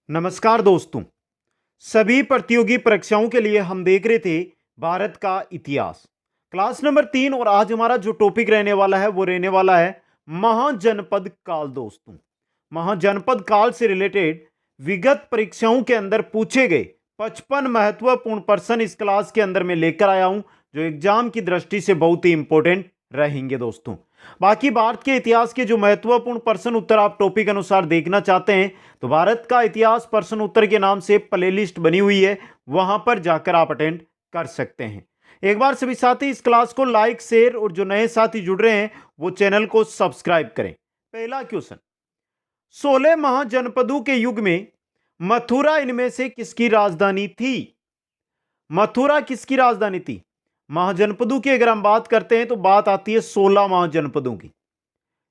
नमस्कार दोस्तों। सभी प्रतियोगी परीक्षाओं के लिए हम देख रहे थे भारत का इतिहास, क्लास नंबर 3। और आज हमारा जो टॉपिक रहने वाला है वो रहने वाला है महाजनपद काल। दोस्तों, महाजनपद काल से रिलेटेड विगत परीक्षाओं के अंदर पूछे गए 55 महत्वपूर्ण प्रश्न इस क्लास के अंदर मैं लेकर आया हूं, जो एग्जाम की दृष्टि से बहुत ही इंपॉर्टेंट रहेंगे। दोस्तों, बाकी भारत के इतिहास के जो महत्वपूर्ण प्रश्न उत्तर आप टॉपिक अनुसार देखना चाहते हैं तो भारत का इतिहास प्रश्न उत्तर के नाम से प्लेलिस्ट बनी हुई है, वहां पर जाकर आप अटेंड कर सकते हैं। एक बार सभी साथी इस क्लास को लाइक, शेयर और जो नए साथी जुड़ रहे हैं वो चैनल को सब्सक्राइब करें। पहला क्वेश्चन, 16 महाजनपदों के युग में मथुरा इनमें से किसकी राजधानी थी? मथुरा किसकी राजधानी थी? महाजनपदों की अगर हम बात करते हैं तो बात आती है 16 महाजनपदों की।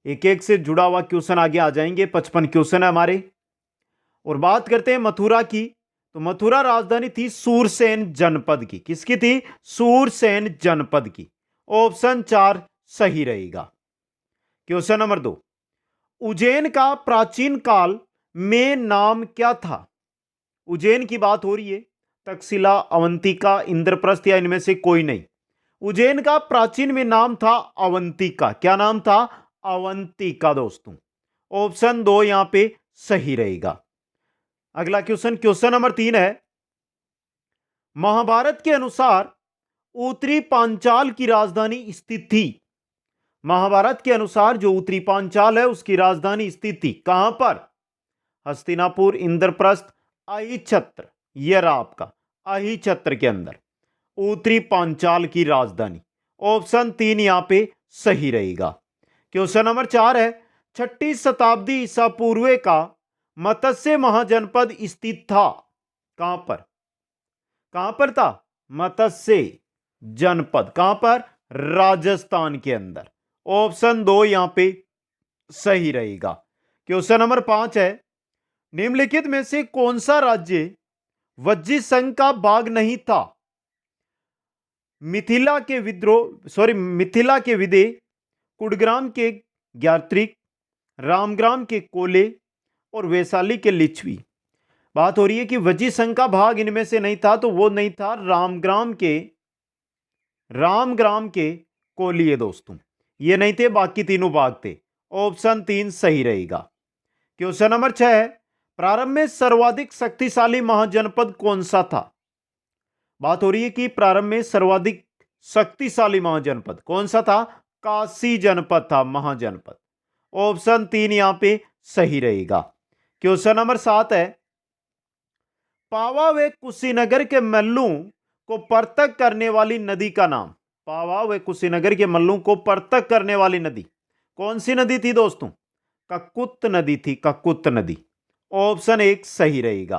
एक एक से जुड़ा हुआ क्वेश्चन आगे आ जाएंगे, 55 क्वेश्चन है हमारे। और बात करते हैं मथुरा की, तो मथुरा राजधानी थी सूरसेन जनपद की। किसकी थी? सूरसेन जनपद की। ऑप्शन 4 सही रहेगा। क्वेश्चन नंबर 2, उज्जैन का प्राचीन काल में नाम क्या था? उज्जैन की बात हो रही है, तक्षशिला, अवंतिका, इंद्रप्रस्थ या इनमें से कोई नहीं। उज्जैन का प्राचीन में नाम था अवंतिका। क्या नाम था? अवंतिका। दोस्तों, ऑप्शन 2 यहां पे सही रहेगा। अगला क्वेश्चन, क्वेश्चन नंबर 3 है, महाभारत के अनुसार उत्तरी पांचाल की राजधानी स्थित थी। महाभारत के अनुसार जो उत्तरी पांचाल है उसकी राजधानी स्थित थी कहां पर? हस्तिनापुर, इंद्रप्रस्थ, अहिछत्र। यह रहा आपका अहिछत्र के अंदर उत्तरी पांचाल की राजधानी। ऑप्शन 3 यहां पे सही रहेगा। क्वेश्चन नंबर 4 है, 6ठी शताब्दी ईसा पूर्व का मत्स्य महाजनपद स्थित था कहां पर? कहां पर था मत्स्य जनपद? कहां पर? राजस्थान के अंदर। ऑप्शन 2 यहां पे सही रहेगा। क्वेश्चन नंबर 5 है, निम्नलिखित में से कौन सा राज्य वज्जी संघ का भाग नहीं था? मिथिला के मिथिला के विदे, कुड़ग्राम के ज्ञात्रिक, रामग्राम के कोले और वैशाली के लिच्छवी। बात हो रही है कि वज्जी संघ का भाग इनमें से नहीं था, तो वो नहीं था रामग्राम के कोलिये। दोस्तों, ये नहीं थे, बाकी तीनों भाग थे। ऑप्शन 3 सही रहेगा। क्वेश्चन नंबर 6 है, प्रारंभ में सर्वाधिक शक्तिशाली महाजनपद कौन सा था? बात हो रही है कि प्रारंभ में सर्वाधिक शक्तिशाली महाजनपद कौन सा था? काशी जनपद था महाजनपद। ऑप्शन 3 यहां पे सही रहेगा। क्वेश्चन नंबर 7 है, पावा व कुशीनगर के मल्लों को पृथक करने वाली नदी का नाम? पावा व कुशीनगर के मल्लों को पृथक करने वाली नदी कौन सी नदी थी? दोस्तों, ककुत नदी थी, ककुत नदी। ऑप्शन 1 सही रहेगा।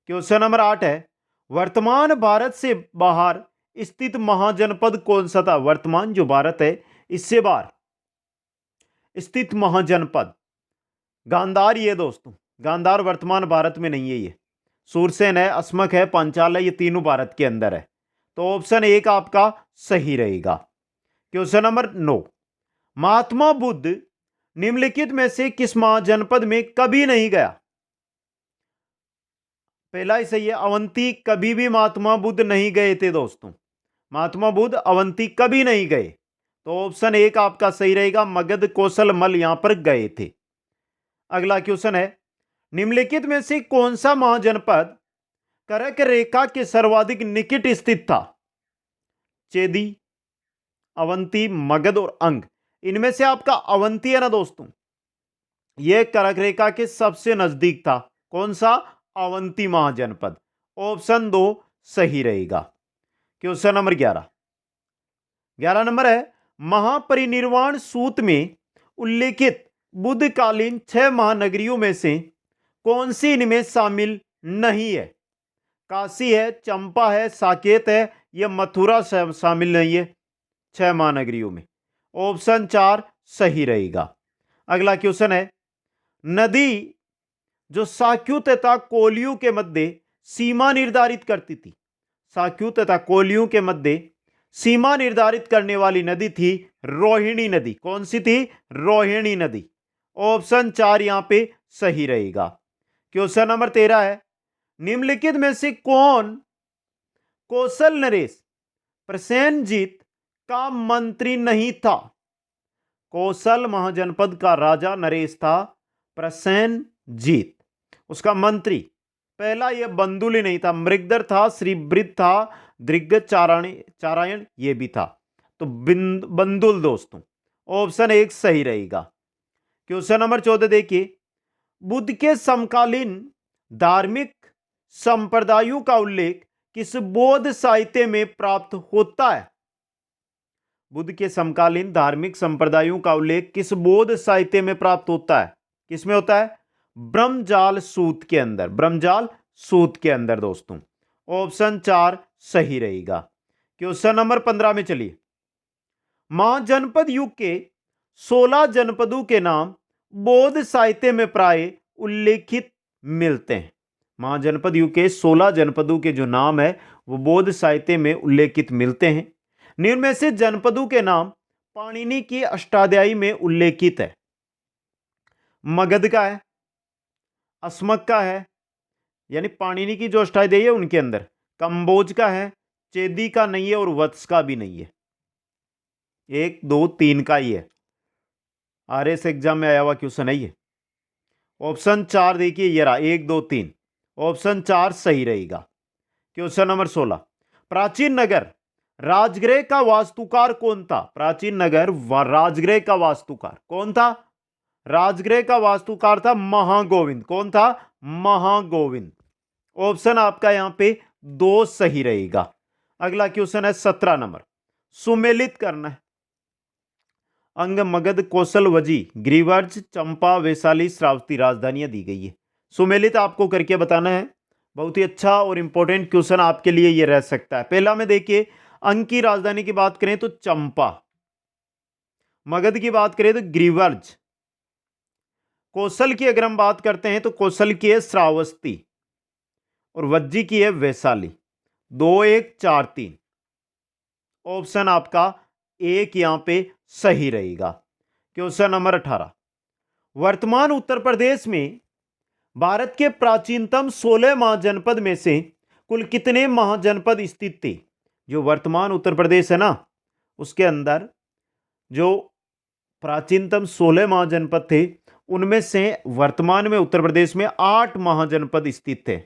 क्वेश्चन नंबर 8 है, वर्तमान भारत से बाहर स्थित महाजनपद कौन सा था? वर्तमान जो भारत है इससे बाहर स्थित महाजनपद गांधार। ये दोस्तों, गांधार वर्तमान भारत में नहीं है। ये सूरसेन है, अस्मक है, पांचाल है, ये तीनों भारत के अंदर है। तो ऑप्शन 1 आपका सही रहेगा। क्वेश्चन नंबर 9, महात्मा बुद्ध निम्नलिखित में से किस महाजनपद में कभी नहीं गया? पहला ही सही है, अवंती कभी भी महात्मा बुद्ध नहीं गए थे। दोस्तों, महात्मा बुद्ध अवंती कभी नहीं गए, तो ऑप्शन 1 आपका सही रहेगा, मगध, कौशल, मल यहां पर गए थे। अगला क्वेश्चन है, निम्नलिखित में से कौन सा महाजनपद कर्क रेखा के सर्वाधिक निकट स्थित था? चेदी, अवंती, मगध और अंग। इनमें से आपका अवंती है ना दोस्तों, यह कर्क रेखा के सबसे नजदीक था। कौन सा? अवंती महाजनपद। ऑप्शन 2 सही रहेगा। क्वेश्चन नंबर 11 नंबर है, महापरिनिर्वाण सूत में उल्लेखित बुद्धकालीन 6 महानगरियों में से कौन सी इनमें शामिल नहीं है? काशी है, चंपा है, साकेत है, यह मथुरा शामिल नहीं है 6 महानगरियों में। ऑप्शन 4 सही रहेगा। अगला क्वेश्चन है, नदी जो साक्यू तथा कोलियों के मध्य सीमा निर्धारित करती थी, साक्यू तथा कोलियों के मध्य सीमा निर्धारित करने वाली नदी थी रोहिणी नदी। कौन सी थी? रोहिणी नदी। ऑप्शन 4 यहां पे सही रहेगा। क्वेश्चन नंबर 13 है, निम्नलिखित में से कौन कौशल नरेश प्रसेनजीत का मंत्री नहीं था? कौशल महाजनपद का राजा नरेश था प्रसेनजीत, उसका मंत्री पहला यह बंदुल ही नहीं था, मृगधर था, श्रीवृद्ध था, दिग्गज चारायण ये भी था। तो बंदुल दोस्तों, ऑप्शन 1 सही रहेगा। क्वेश्चन नंबर 14 देखिए, बुद्ध के समकालीन धार्मिक संप्रदायों का उल्लेख किस बौद्ध साहित्य में प्राप्त होता है? बुद्ध के समकालीन धार्मिक संप्रदायों का उल्लेख किस बौद्ध साहित्य में प्राप्त होता है? किसमें होता है? ब्रह्मजाल सूत के अंदर, ब्रह्मजाल सूत के अंदर दोस्तों। ऑप्शन 4 सही रहेगा। क्वेश्चन नंबर 15 में चलिए, महाजनपद युग के 16 जनपदों के नाम बौद्ध साहित्य में प्राय उल्लेखित मिलते हैं। महाजनपद युग के 16 जनपदों के जो नाम है वो बौद्ध साहित्य में उल्लेखित मिलते हैं। निम्न में से जनपदों के नाम पाणिनि की अष्टाध्यायी में उल्लेखित है। मगध का है, अस्मक का है, यानी पाणिनि की जो अष्टाध्यायी है उनके अंदर, कंबोज का है, चेदी का नहीं है और वत्स का भी नहीं है। 1 2 3 का ही है, आरएस एग्जाम में आया हुआ क्वेश्चन है ये। ऑप्शन 4 देखिए, ये रहा 1 2 3, ऑप्शन 4 सही रहेगा। क्वेश्चन नंबर 16, प्राचीन नगर राजगृह का वास्तुकार कौन था? प्राचीन नगर राजगृह का वास्तुकार कौन था? राजगृह का वास्तुकार था महागोविंद। कौन था? महागोविंद। ऑप्शन आपका यहां पे 2 सही रहेगा। अगला क्वेश्चन है 17 नंबर, सुमेलित करना है। अंग, मगध, कौशल, वजी, ग्रीवर्ज, चंपा, वैशाली, श्रावस्ती राजधानियां दी गई है। सुमेलित आपको करके बताना है। बहुत ही अच्छा और इंपॉर्टेंट क्वेश्चन आपके लिए यह रह सकता है। पहला में देखिए, अंग की राजधानी की बात करें तो चंपा, मगध की बात करें तो ग्रीवर्ज, कौशल की अगर हम बात करते हैं तो कौशल की है श्रावस्ती और वज्जी की है वैशाली। 2 1 4 3, ऑप्शन आपका 1 यहां पे सही रहेगा। क्वेश्चन नंबर 18, वर्तमान उत्तर प्रदेश में भारत के प्राचीनतम 16 महाजनपद में से कुल कितने महाजनपद स्थित थे? जो वर्तमान उत्तर प्रदेश है ना, उसके अंदर जो प्राचीनतम 16 महाजनपद थे उनमें से वर्तमान में उत्तर प्रदेश में 8 महाजनपद स्थित थे।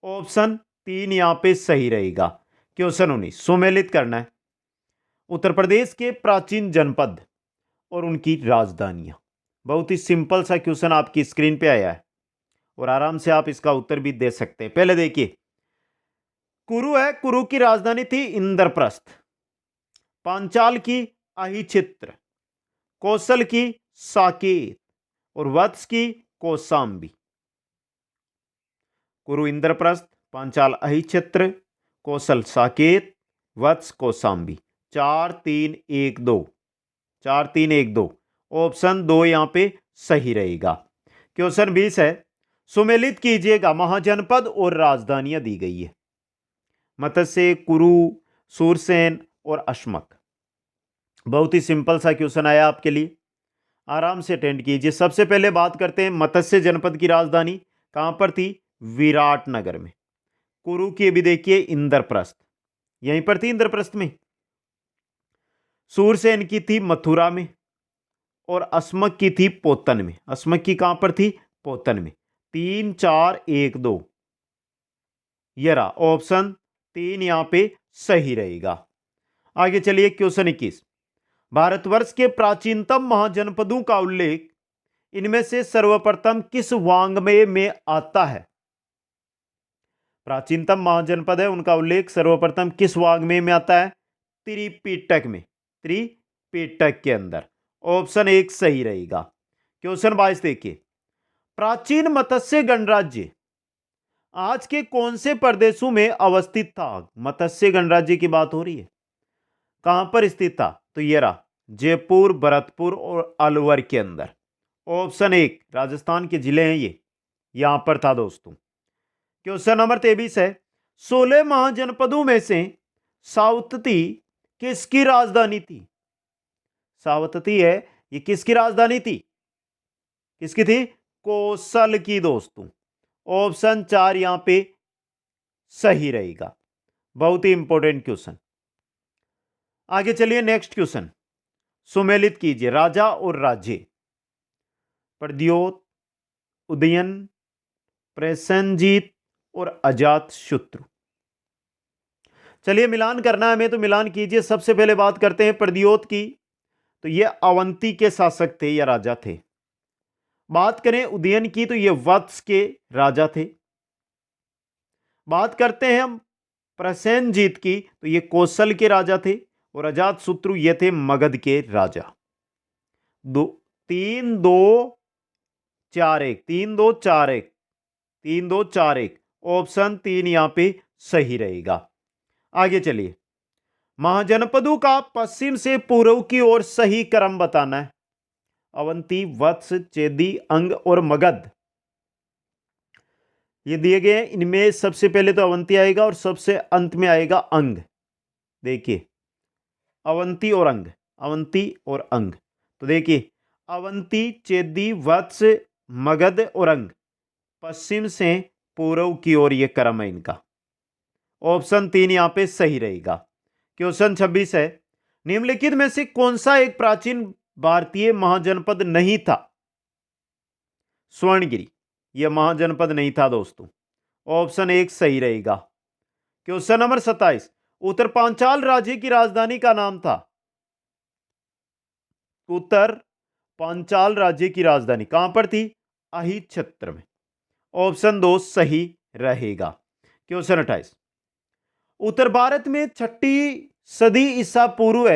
ऑप्शन 3 यहां पे सही रहेगा। क्वेश्चन 19, सुमेलित करना है उत्तर प्रदेश के प्राचीन जनपद और उनकी राजधानियां। बहुत ही सिंपल सा क्वेश्चन आपकी स्क्रीन पे आया है और आराम से आप इसका उत्तर भी दे सकते हैं। पहले देखिए, कुरु है, कुरु की राजधानी थी इंद्रप्रस्थ, पांचाल की अहिचित्र, कौशल की साकेत और वत्स की कौशांबी। कुरु इंद्रप्रस्थ, पांचाल अहिचित्र, कौशल साकेत, वत्स कौशांबी। 4 3 1 2, 4 3 1 2, ऑप्शन 2 यहां पे सही रहेगा। क्वेश्चन 20 है, सुमेलित कीजिएगा महाजनपद और राजधानियां दी गई है। मत्स्य, कुरु, सूरसेन और अश्मक। बहुत ही सिंपल सा क्वेश्चन आया आपके लिए, आराम से अटेंड कीजिए। सबसे पहले बात करते हैं मत्स्य जनपद की राजधानी कहां पर थी? विराटनगर में। कुरु की भी देखिए इंद्रप्रस्थ, यहीं पर थी इंद्रप्रस्थ में। सूरसेन की थी मथुरा में और अश्मक की थी पोतन में। अश्मक की कहां पर थी? पोतन में। 3 4 1 2, यह रहा ऑप्शन 3 यहां पे सही रहेगा। आगे चलिए क्वेश्चन 21, भारतवर्ष के प्राचीनतम महाजनपदों का उल्लेख इनमें से सर्वप्रथम किस वाङ्मय में आता है? प्राचीनतम महाजनपद है, उनका उल्लेख सर्वप्रथम किस वाङ्मय में आता है? त्रिपिटक में, त्रिपिटक के अंदर। ऑप्शन 1 सही रहेगा। क्वेश्चन 22 देखिए, प्राचीन मत्स्य गणराज्य आज के कौन से प्रदेशों में अवस्थित था? मत्स्य गणराज्य की बात हो रही है, कहां पर स्थित था? तो ये रहा जयपुर, भरतपुर और अलवर के अंदर। ऑप्शन 1 राजस्थान के जिले हैं ये, यहां पर था दोस्तों। क्वेश्चन नंबर 23 है, 16 महाजनपदों में से सावतती किसकी राजधानी थी? सावतती है, ये किसकी राजधानी थी? किसकी थी? कौशल की दोस्तों। ऑप्शन 4 यहां पे सही रहेगा। बहुत ही इंपॉर्टेंट क्वेश्चन। आगे चलिए नेक्स्ट क्वेश्चन। सुमेलित कीजिए राजा और राज्य। प्रद्योत, उदयन, प्रसेनजीत और अजातशत्रु। चलिए मिलान करना है हमें, तो मिलान कीजिए। सबसे पहले बात करते हैं प्रद्योत की, तो ये अवंती के शासक थे या राजा थे। बात करें उदयन की, तो ये वत्स के राजा थे। बात करते हैं हम प्रसेनजीत की, तो ये कौशल के राजा थे। और अजातशत्रु ये थे मगध के राजा। 3 2 4 1, 3 2 4 1, 3 2 4 1, ऑप्शन 3 यहां पे सही रहेगा। आगे चलिए। महाजनपदों का पश्चिम से पूर्व की ओर सही क्रम बताना है। अवंती, वत्स, चेदी, अंग और मगध ये दिए गए हैं। इनमें सबसे पहले तो अवंती आएगा और सबसे अंत में आएगा अंग। देखिए अवंती और अंग, अवंती और अंग। तो देखिए अवंती, चेदी, वत्स, मगध और अंग, पश्चिम से पूर्व की ओर यह क्रम है इनका। ऑप्शन 3 यहां पे सही रहेगा। क्वेश्चन 26 है, निम्नलिखित में से कौन सा एक प्राचीन भारतीय महाजनपद नहीं था? स्वर्णगिरी यह महाजनपद नहीं था दोस्तों। ऑप्शन 1 सही रहेगा। क्वेश्चन नंबर 27, उत्तर पांचाल राज्य की राजधानी का नाम था। उत्तर पांचाल राज्य की राजधानी कहां पर थी? अहि क्षेत्र में। ऑप्शन 2 सही रहेगा। क्वेश्चन 28, उत्तर भारत में 6ठी सदी ईसा पूर्व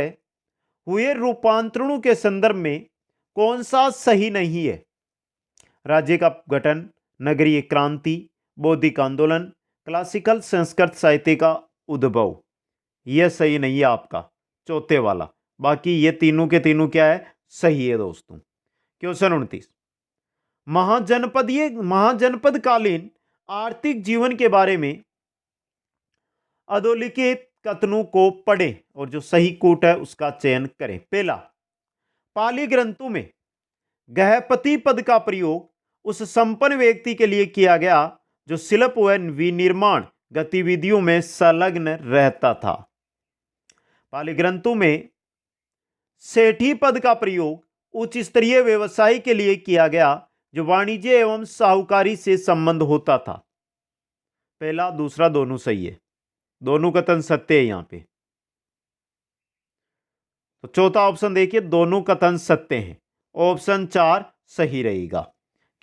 हुए रूपांतरणों के संदर्भ में कौन सा सही नहीं है? राज्य का गठन, नगरीय क्रांति, बौद्धिक आंदोलन, क्लासिकल संस्कृत साहित्य का उद्भव। यह सही नहीं है आपका चौथे वाला। बाकी ये तीनों के तीनों क्या है? सही है दोस्तों। क्वेश्चन 29, महाजनपद कालीन आर्थिक जीवन के बारे में अधोलिखित कथनों को पढ़ें और जो सही कूट है उसका चयन करें। पहला, पाली ग्रंथों में गृहपति पद का प्रयोग उस संपन्न व्यक्ति के लिए किया गया जो शिल्प व विनिर्माण गतिविधियों में संलग्न रहता था। पाली ग्रंथों में सेठी पद का प्रयोग उच्च स्तरीय व्यवसाय के लिए किया गया जो वाणिज्य एवं साहूकारी से संबंध होता था। पहला दूसरा दोनों सही है, दोनों कथन सत्य है यहां पे। तो चौथा ऑप्शन देखिए, दोनों कथन सत्य हैं। ऑप्शन 4 सही रहेगा।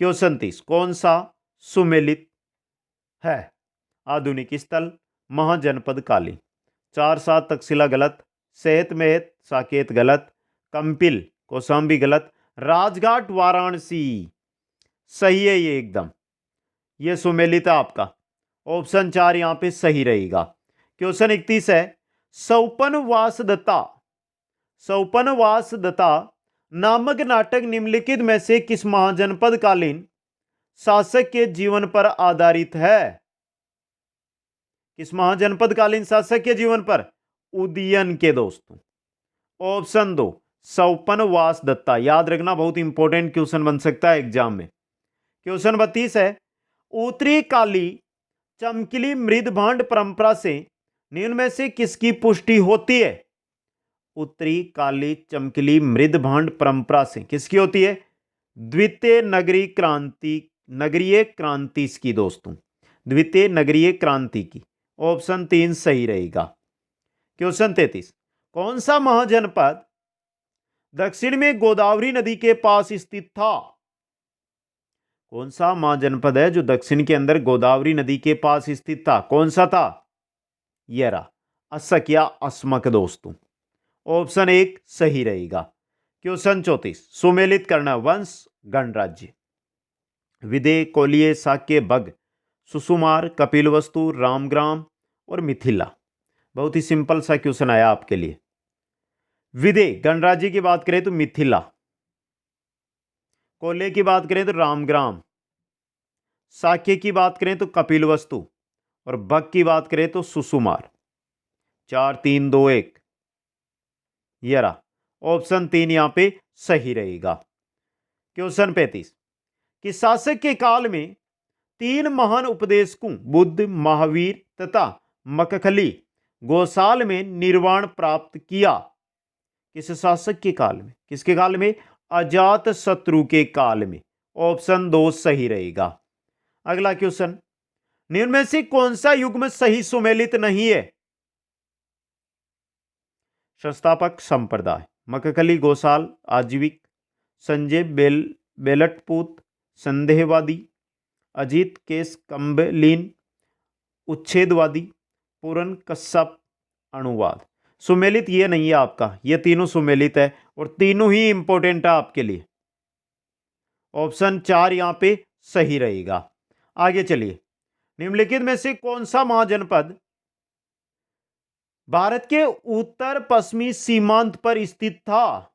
क्वेश्चन 30, कौन सा सुमेलित है? आधुनिक स्थल, महाजनपद कालीन। 4-7 तक्षशिला गलत, सेहत मेहत साकेत गलत, कंपिल कौशाम्बी गलत, राजघाट वाराणसी सही है ये एकदम। ये सुमेलित है आपका। ऑप्शन 4 यहां पे सही रहेगा। क्वेश्चन 31 है, सौपनवासदत्ता नामक नाटक निम्नलिखित में से किस महाजनपद कालीन शासक के जीवन पर आधारित है? किस महाजनपद कालीन शासक के जीवन पर? उदयन के दोस्तों। ऑप्शन 2 सौपनवासदत्ता। याद रखना, बहुत इंपॉर्टेंट क्वेश्चन बन सकता है एग्जाम में। क्वेश्चन 32 है, उत्तरी काली चमकीली मृदभांड परंपरा से निम्न में से किसकी पुष्टि होती है? उत्तरी काली चमकीली मृदभांड परंपरा से किसकी होती है? द्वितीय नगरीय क्रांति की दोस्तों, द्वितीय नगरीय क्रांति की। ऑप्शन 3 सही रहेगा। क्वेश्चन 33, कौन सा महाजनपद दक्षिण में गोदावरी नदी के पास स्थित था? कौन सा महाजनपद है जो दक्षिण के अंदर गोदावरी नदी के पास स्थित था? कौन सा था? यह रहा, असक या अस्मक दोस्तों। ऑप्शन 1 सही रहेगा। क्वेश्चन 34, सुमेलित करना वंश गणराज्य। विदेह, कोलिय, शाक्य, बग, सुसुमार, कपिलवस्तु, रामग्राम और मिथिला। बहुत ही सिंपल सा क्वेश्चन आया आपके लिए। विदेह गणराज्य की बात करें तो मिथिला, कोल्हे की बात करें तो रामग्राम, शाक्य की बात करें तो कपिलवस्तु और बग की बात करें तो सुसुमार। 4 3 2 1 ये रहा। ऑप्शन 3 यहां पे सही रहेगा। क्वेश्चन 35, कि शासक के काल में तीन महान उपदेशकों बुद्ध, महावीर तथा मकखली गोसाल में निर्वाण प्राप्त किया। किस शासक के काल में? किसके काल में? अजात शत्रु के काल में। ऑप्शन 2 सही रहेगा। अगला क्वेश्चन, निम्न में से कौन सा युग्म सही सुमेलित नहीं है? संस्थापक संप्रदाय, मकखली गोसाल, आजीविक, संजय बेलटपूत, संदेहवादी, अजीत केस कंबलीन, उच्छेदवादी, पूरन कश्यप, अणुवाद। सुमेलित ये नहीं है आपका, ये तीनों सुमेलित है और तीनों ही इंपॉर्टेंट है आपके लिए। ऑप्शन 4 यहां पे सही रहेगा। आगे चलिए, निम्नलिखित में से कौन सा महाजनपद भारत के उत्तर पश्चिमी सीमांत पर स्थित था?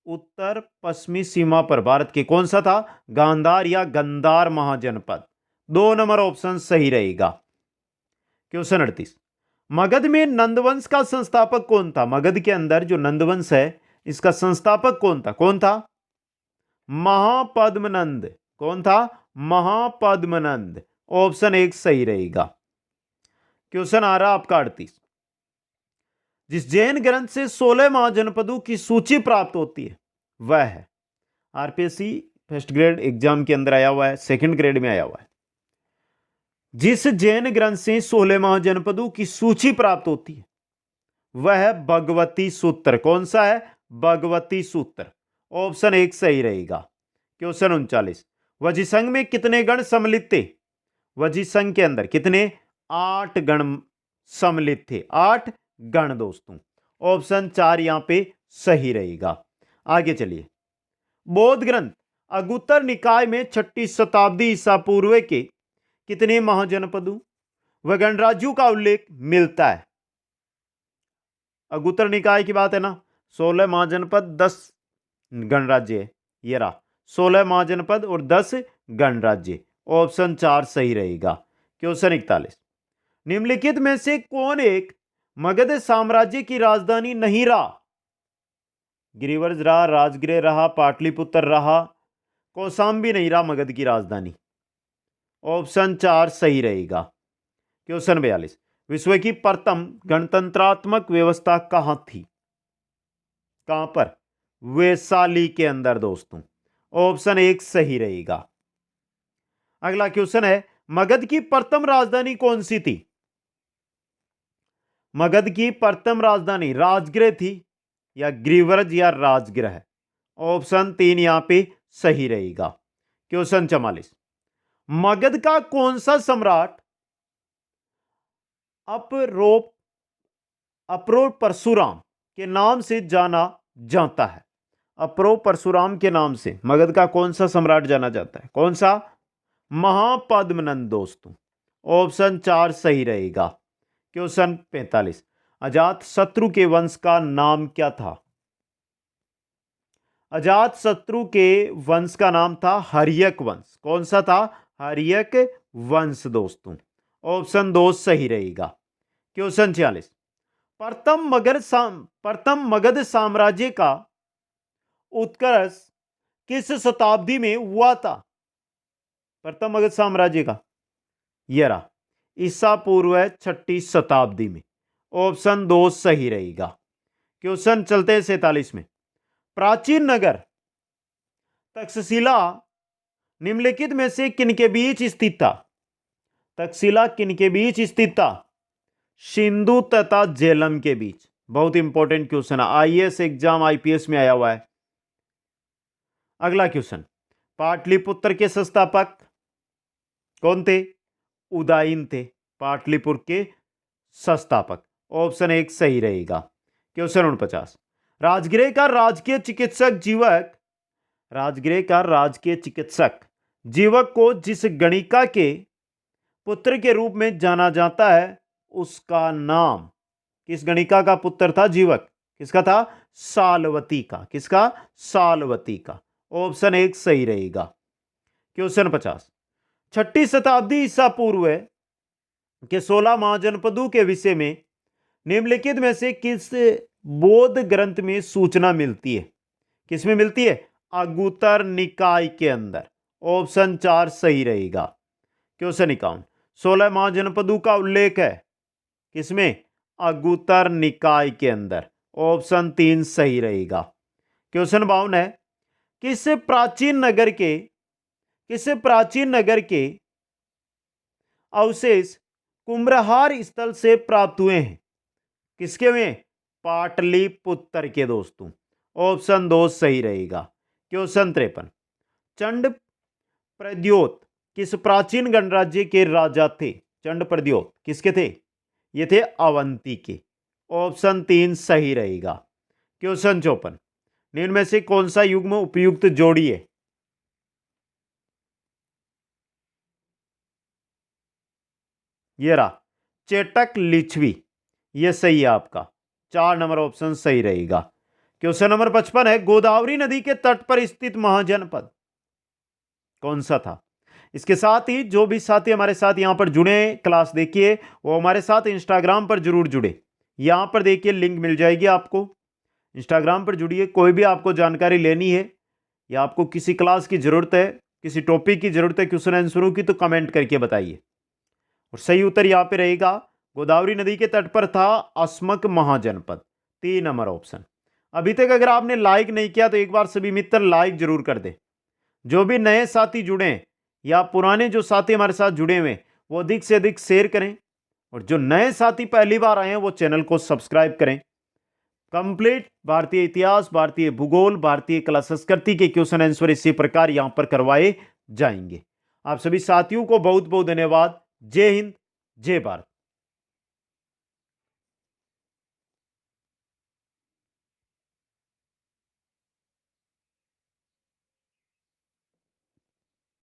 उत्तर पश्चिमी सीमा पर भारत के कौन सा था? गांधार या गंधार महाजनपद। 2 नंबर ऑप्शन सही रहेगा। क्वेश्चन 38, मगध में नंदवंश का संस्थापक कौन था? मगध के अंदर जो नंदवंश है इसका संस्थापक कौन था? कौन था? महापद्मनंद। कौन था? महापद्मनंद। ऑप्शन 1 सही रहेगा। क्वेश्चन आ रहा आपका 38, जिस जैन ग्रंथ से 16 महाजनपदों की सूची प्राप्त होती है वह है, आरपीएससी फर्स्ट ग्रेड एग्जाम के अंदर आया हुआ है, सेकंड ग्रेड में आया हुआ है। जिस जैन ग्रंथ से 16 महाजनपदों की सूची प्राप्त होती है वह है भगवती सूत्र। कौन सा है? भगवती सूत्र। ऑप्शन 1 सही रहेगा। क्वेश्चन 39, वज्रसंघ में कितने गण सम्मिलित थे? वज्रसंघ के अंदर कितने? 8 गण सम्मिलित थे। 8 गण दोस्तों। ऑप्शन 4 यहां पे सही रहेगा। आगे चलिए, बौद्ध ग्रंथ अगुत्तर निकाय में 6ठी शताब्दी ईसा पूर्व के कितने महाजनपदों व गणराज्यों का उल्लेख मिलता है? अगुत्तर निकाय की बात है ना, 16 महाजनपद 10 गणराज्य है। ये रहा 16 महाजनपद और 10 गणराज्य। ऑप्शन 4 सही रहेगा। क्वेश्चन 41, निम्नलिखित में से कौन एक मगध साम्राज्य की राजधानी नहीं रहा? गिरिवर्ज रहा, राजगृह रहा, पाटलिपुत्र रहा, कौशाम्बी नहीं रहा मगध की राजधानी। ऑप्शन 4 सही रहेगा। क्वेश्चन 42, विश्व की प्रथम गणतंत्रात्मक व्यवस्था कहां थी? कहां पर? वैशाली के अंदर दोस्तों। ऑप्शन 1 सही रहेगा। अगला क्वेश्चन है, मगध की प्रथम राजधानी कौन सी थी? मगध की प्रथम राजधानी राजगृह थी या गिरिव्रज या राजगृह? ऑप्शन 3 यहां पे सही रहेगा। क्वेश्चन 44, मगध का कौन सा सम्राट अप्रो परशुराम के नाम से जाना जाता है? अप्रो परशुराम के नाम से मगध का कौन सा सम्राट जाना जाता है? कौन सा? महापद्मनंद दोस्तों। ऑप्शन 4 सही रहेगा। क्वेश्चन 45, अजात शत्रु के वंश का नाम क्या था? अजात शत्रु के वंश का नाम था हर्यक वंश। कौन सा था? हर्यक वंश दोस्तों। ऑप्शन 2 सही रहेगा। क्वेश्चन 46, प्रथम मगध साम्राज्य का उत्कर्ष किस शताब्दी में हुआ था? प्रथम मगध साम्राज्य का यह रहा ईसा पूर्व 6ठी शताब्दी में। ऑप्शन 2 सही रहेगा। क्वेश्चन चलते हैं 47 में, प्राचीन नगर तक्षशिला निम्नलिखित में से किनके बीच स्थित था? तक्षशिला किनके बीच स्थित था? सिंधु तथा झेलम के बीच। बहुत इंपॉर्टेंट क्वेश्चन है, आईएएस एग्जाम आईपीएस में आया हुआ है। अगला क्वेश्चन, पाटलिपुत्र के संस्थापक कौन थे? उदयन थे पाटलिपुत्र के संस्थापक। ऑप्शन 1 सही रहेगा। क्वेश्चन 49, राजगृह का राजकीय चिकित्सक जीवक को जिस गणिका के पुत्र के रूप में जाना जाता है उसका नाम? किस गणिका का पुत्र था जीवक? किसका था? सालवती का। किसका? सालवती का। ऑप्शन 1 सही रहेगा। क्वेश्चन 50, 6ठी शताब्दी ईसा पूर्व के 16 महाजनपदों के विषय में निम्नलिखित में से किस बौद्ध ग्रंथ में सूचना मिलती है? किसमें मिलती है? अगुत्तर निकाय के अंदर। ऑप्शन 4 सही रहेगा। क्वेश्चन 51, 16 महाजनपदों का उल्लेख है किसमें? अगुतर निकाय के अंदर। ऑप्शन 3 सही रहेगा। क्वेश्चन 52 है, किस प्राचीन नगर के अवशेष कुम्भलहार स्थल से प्राप्त हुए हैं? किसके हुए? पाटलिपुत्र के दोस्तों। ऑप्शन 2 सही रहेगा। क्वेश्चन 53, चंड प्रद्योत किस प्राचीन गणराज्य के राजा थे? चंड प्रद्योत किसके थे? ये थे अवंती के। ऑप्शन 3 सही रहेगा। क्वेश्चन 54, निम्न में से कौन सा युग्म उपयुक्त जोड़ी है? ये रहा चेटक लिच्छवी, ये सही है आपका। 4 नंबर ऑप्शन सही रहेगा। क्वेश्चन नंबर 55 है, गोदावरी नदी के तट पर स्थित महाजनपद कौन सा था? इसके साथ ही जो भी साथी हमारे साथ यहां पर जुड़े क्लास देखिए, वो हमारे साथ इंस्टाग्राम पर जरूर जुड़े। यहां पर देखिए लिंक मिल जाएगी आपको, इंस्टाग्राम पर जुड़िए। कोई भी आपको जानकारी लेनी है या आपको किसी क्लास की जरूरत है, किसी टॉपिक की जरूरत है क्वेश्चन आंसरों की, तो कमेंट करके बताइए। और सही उत्तर यहां पे रहेगा, गोदावरी नदी के तट पर था अस्मक महाजनपद। 3 number option. अभी तक अगर आपने लाइक नहीं किया तो एक बार सभी मित्र लाइक जरूर कर दे। जो भी नए साथी जुड़े या पुराने जो साथी हमारे साथ जुड़े हुए वो अधिक से अधिक शेयर करें, और जो नए साथी पहली बार आए हैं वो चैनल को सब्सक्राइब करें। कंप्लीट भारतीय इतिहास, भारतीय भूगोल, भारतीय कला संस्कृति के क्वेश्चन आंसर इसी प्रकार यहां पर करवाए जाएंगे। आप सभी साथियों को बहुत बहुत धन्यवाद। जय हिंद, जय भारत।